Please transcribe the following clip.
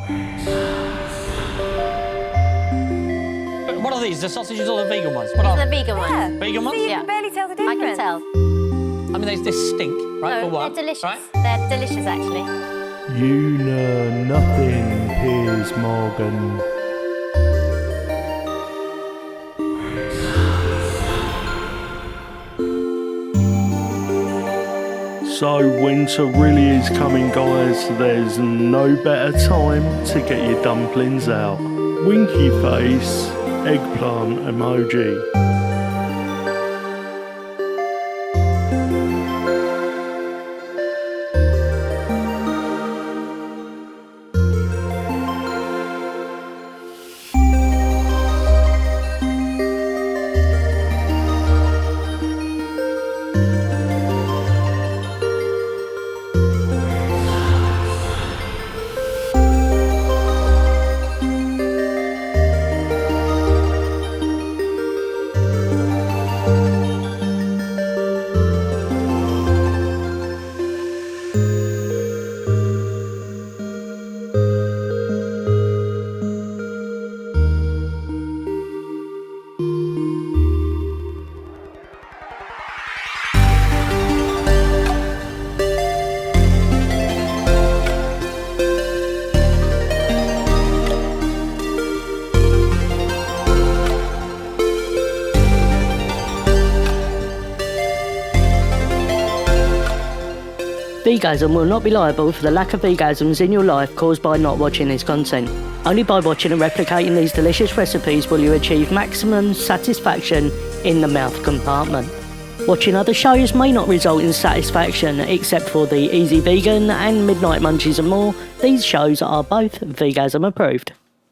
What are these? The sausages or the vegan ones? What These are are the vegan Yeah. ones. vegan ones? See, you Yeah. can barely tell the I difference. can tell. I mean, they stink, right? No, for one, they're delicious. Right? They're delicious, actually. You know nothing, Piers Morgan. So winter really is coming, guys. There's no better time to get your dumplings out. Winky face, eggplant emoji. VGASM will not be liable for the lack of VGASMs in your life caused by not watching this content. Only by watching and replicating these delicious recipes will you achieve maximum satisfaction in the mouth compartment. Watching other shows may not result in satisfaction, except for the Easy Vegan and Midnight Munchies and more. These shows are both VGASM approved.